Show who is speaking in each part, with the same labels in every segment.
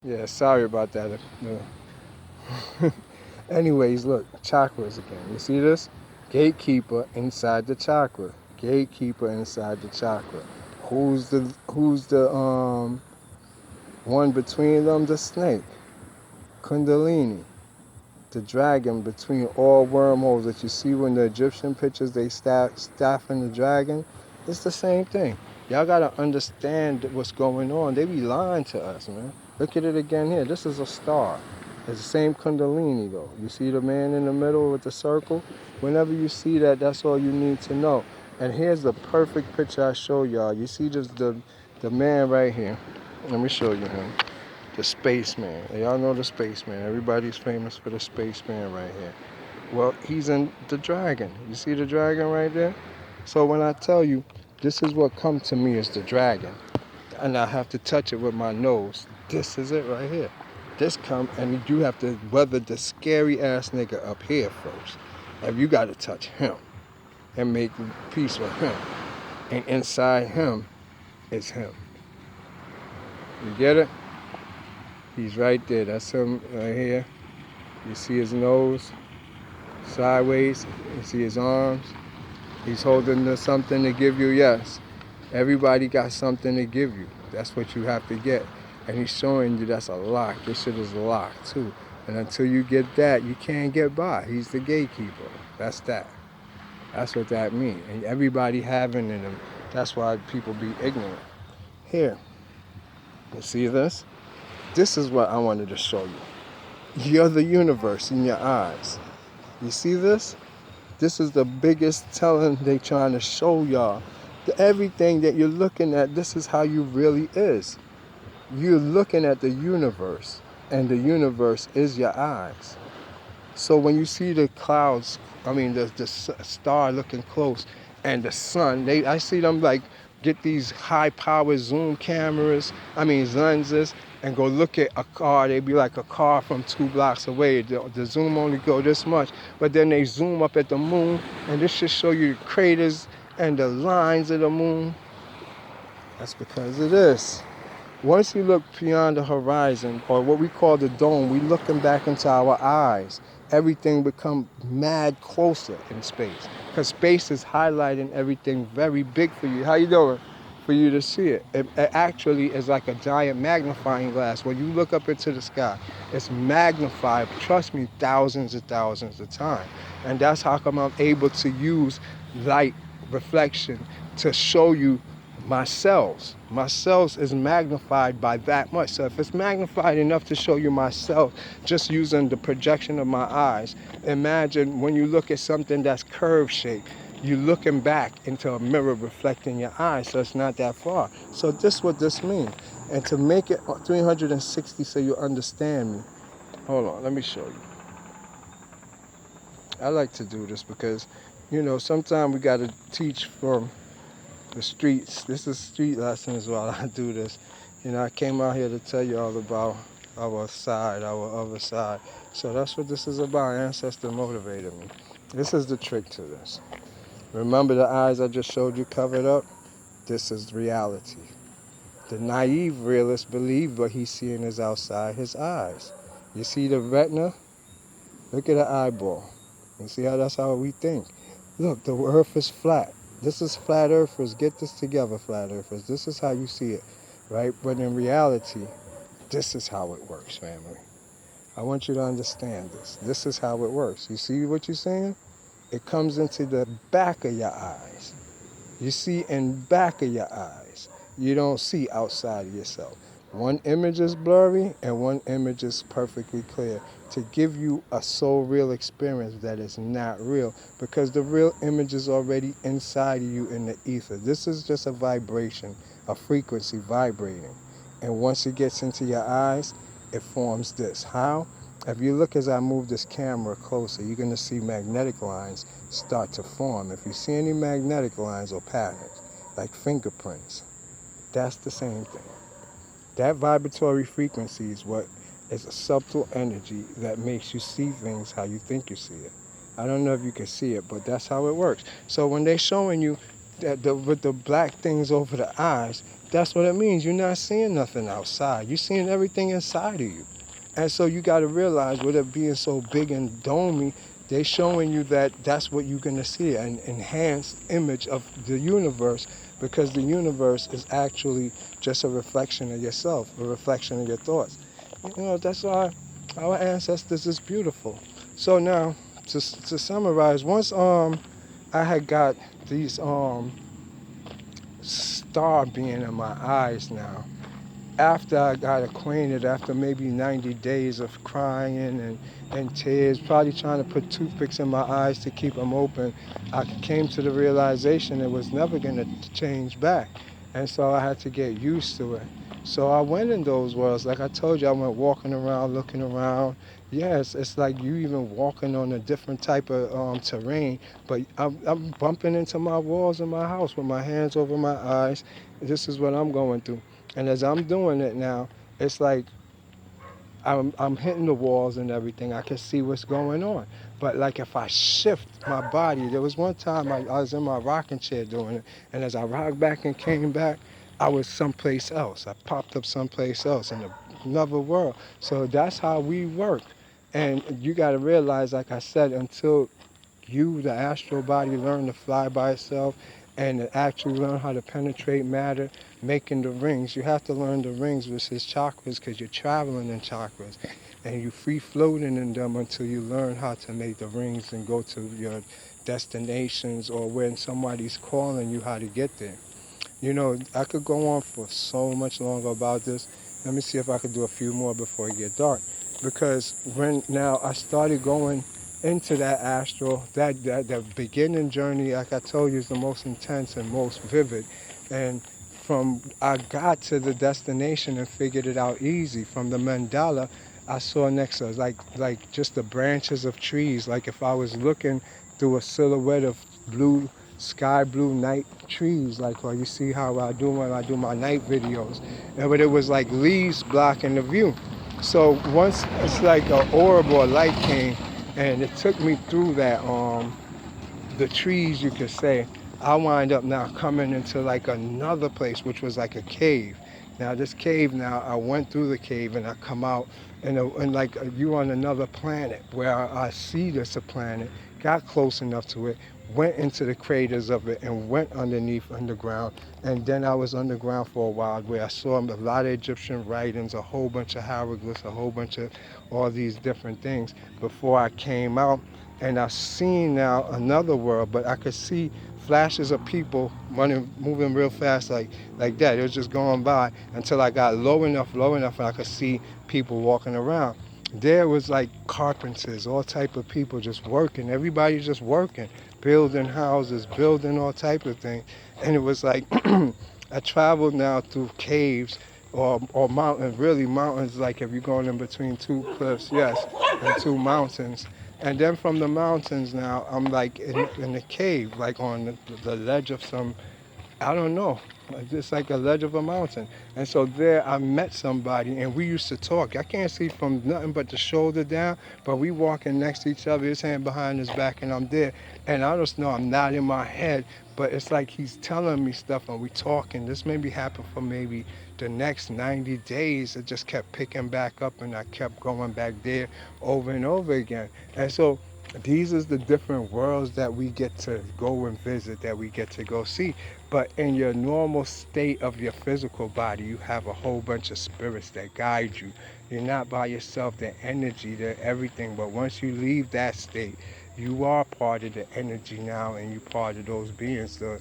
Speaker 1: Yeah, sorry about that. Anyways, look, chakras again. You see this? Gatekeeper inside the chakra. Gatekeeper inside the chakra. Who's the one between them? The snake. Kundalini. The dragon between all wormholes that you see when the Egyptian pictures they staffing the dragon. It's the same thing. Y'all gotta understand what's going on. They be lying to us, man. Look at it again here. This is a star. It's the same Kundalini though. You see the man in the middle with the circle? Whenever you see that, that's all you need to know. And here's the perfect picture I show y'all. You see just the man right here. Let me show you him. The spaceman. Y'all know the spaceman. Everybody's famous for the spaceman right here. Well, he's in the dragon. You see the dragon right there? So when I tell you, this is what come to me as the dragon, and I have to touch it with my nose. This is it right here. This come, and you have to weather the scary ass nigga up here first. And you got to touch him and make peace with him. And inside him is him. You get it? He's right there. That's him right here. You see his nose sideways. You see his arms. He's holding something to give you. Yes, everybody got something to give you. That's what you have to get. And he's showing you that's a lock. This shit is locked too. And until you get that, you can't get by. He's the gatekeeper. That's that. That's what that means. And everybody having in them. That's why people be ignorant. Here, you see this? This is what I wanted to show you. You're the universe in your eyes. You see this? This is the biggest telling they trying to show y'all. Everything that you're looking at, this is how you really is. You're looking at the universe, and the universe is your eyes. So when you see the clouds, the star looking close, and the sun, I see them like get these high-powered zoom cameras, lenses, and go look at a car. They be like a car from 2 blocks away. The zoom only go this much, but then they zoom up at the moon, and this should show you the craters and the lines of the moon. That's because of this. Once you look beyond the horizon, or what we call the dome, we looking back into our eyes. Everything become mad closer in space. Because space is highlighting everything very big for you. How you doing? For you to see it. It actually is like a giant magnifying glass. When you look up into the sky, it's magnified, trust me, thousands of times. And that's how come I'm able to use light reflection to show you my cells. My cells is magnified by that much. So if it's magnified enough to show you my cells just using the projection of my eyes, imagine when you look at something that's curve shaped, you looking back into a mirror reflecting your eyes, so it's not that far. So this is what this means. And to make it 360 so you understand me, hold on, let me show you. I like to do this because, sometimes we got to teach from the streets. This is street lessons while I do this. I came out here to tell you all about our side, our other side. So that's what this is about. Ancestor motivated me. This is the trick to this. Remember the eyes I just showed you covered up? This is reality. The naive realist believes what he's seeing is outside his eyes. You see the retina? Look at the eyeball. You see how that's how we think. Look, the earth is flat. This is flat earthers. Get this together, flat earthers. This is how you see it, right? But in reality, this is how it works, family. I want you to understand this. This is how it works. You see what you're saying? It comes into the back of your eyes. You see in back of your eyes. You don't see outside of yourself. One image is blurry and one image is perfectly clear to give you a so real experience that is not real, because the real image is already inside of you in the ether. This is just a vibration, a frequency vibrating. And once it gets into your eyes, it forms this. How? If you look as I move this camera closer, you're going to see magnetic lines start to form. If you see any magnetic lines or patterns, like fingerprints, that's the same thing. That vibratory frequency is what is a subtle energy that makes you see things how you think you see it. I don't know if you can see it, but that's how it works. So when they're showing you with the black things over the eyes, that's what it means. You're not seeing nothing outside. You're seeing everything inside of you. And so you got to realize with it being so big and domey, they showing you that that's what you're going to see, an enhanced image of the universe, because the universe is actually just a reflection of yourself, a reflection of your thoughts. That's why our ancestors is beautiful. So now, to summarize, once I had got these star being in my eyes now, after I got acquainted, after maybe 90 days of crying and tears, probably trying to put toothpicks in my eyes to keep them open, I came to the realization it was never going to change back. And so I had to get used to it. So I went in those worlds. Like I told you, I went walking around, looking around. Yes, it's like you even walking on a different type of terrain, but I'm bumping into my walls in my house with my hands over my eyes. This is what I'm going through. And as I'm doing it now, it's like I'm hitting the walls and everything. I can see what's going on. But like if I shift my body, there was one time I was in my rocking chair doing it, and as I rocked back and came back, I was someplace else. I popped up someplace else in another world. So that's how we work. And you got to realize, like I said, until you, the astral body, learn to fly by itself and actually learn how to penetrate matter, making the rings. You have to learn the rings, which is chakras, because you're traveling in chakras. And you free floating in them until you learn how to make the rings and go to your destinations, or when somebody's calling you how to get there. I could go on for so much longer about this. Let me see if I could do a few more before it get dark. Because when now I started going into that astral, that beginning journey, like I told you, is the most intense and most vivid. And from I got to the destination and figured it out easy. From the mandala, I saw next to us like just the branches of trees. Like if I was looking through a silhouette of blue, sky blue night trees, like you see how I do when I do my night videos. But it was like leaves blocking the view. So once it's like an orb or a light came, and it took me through that the trees, you could say. I wind up now coming into like another place, which was like a cave. Now this cave, now I went through the cave and I come out and like you on another planet, where I see this a planet, got close enough to it, went into the craters of it and went underground. And then I was underground for a while, where I saw a lot of Egyptian writings, a whole bunch of hieroglyphs, a whole bunch of all these different things before I came out. And I've seen now another world, but I could see flashes of people running, moving real fast, like that. It was just going by until I got low enough, and I could see people walking around. There was like carpenters, all type of people just working. Everybody's just working, building houses, building all type of things. And it was like I traveled now through caves or mountains, really mountains, like if you're going in between two cliffs, yes, and two mountains. And then from the mountains now, I'm like in the cave, like on the ledge of some, I don't know, just like a ledge of a mountain. And so there I met somebody and we used to talk. I can't see from nothing but the shoulder down, but we walking next to each other, his hand behind his back, and I'm there. And I just know I'm not in my head, but it's like he's telling me stuff and we talking. This maybe happened for maybe the next 90 days. It just kept picking back up and I kept going back there over and over again. And so these is the different worlds that we get to go and visit, that we get to go see. But in your normal state of your physical body, you have a whole bunch of spirits that guide you. You're not by yourself, the energy, the everything. But once you leave that state, you are part of the energy now, and you're part of those beings, the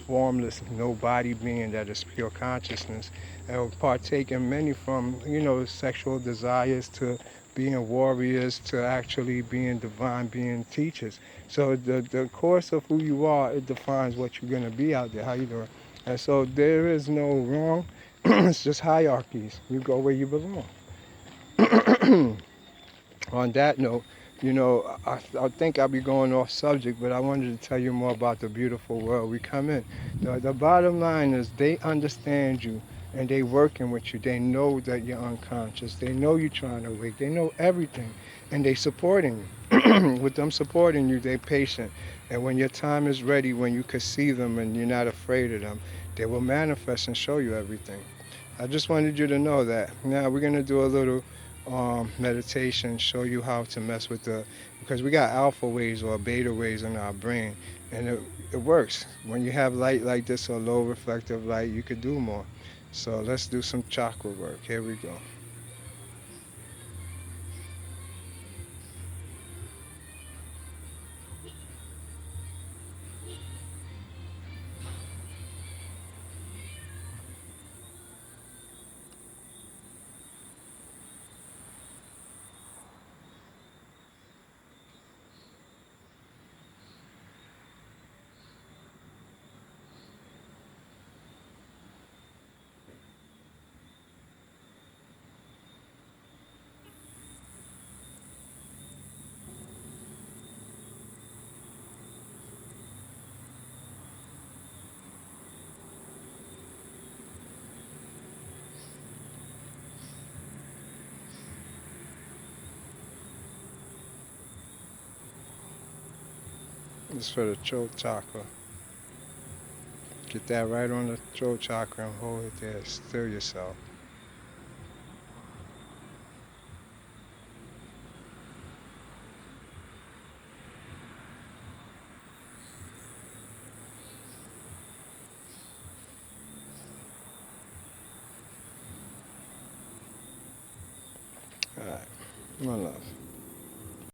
Speaker 1: formless, no body being that is pure consciousness, and partake in many from, sexual desires to being warriors to actually being divine, being teachers. So the course of who you are, it defines what you're going to be out there, how you doing. And so there is no wrong. It's just hierarchies. You go where you belong. On that note, I think I'll be going off subject, but I wanted to tell you more about the beautiful world we come in. The bottom line is they understand you. and they working with you. They know that you're unconscious. They know you're trying to wake. They know everything, and they supporting you. With them supporting you, they patient. And when your time is ready, when you can see them and you're not afraid of them, they will manifest and show you everything. I just wanted you to know that. Now we're gonna do a little meditation, show you how to mess with because we got alpha waves or beta waves in our brain, and it works. When you have light like this or low reflective light, you could do more. So let's do some chakra work. Here we go. This is for the throat chakra. Get that right on the throat chakra and hold it there. Still yourself. All right. One love.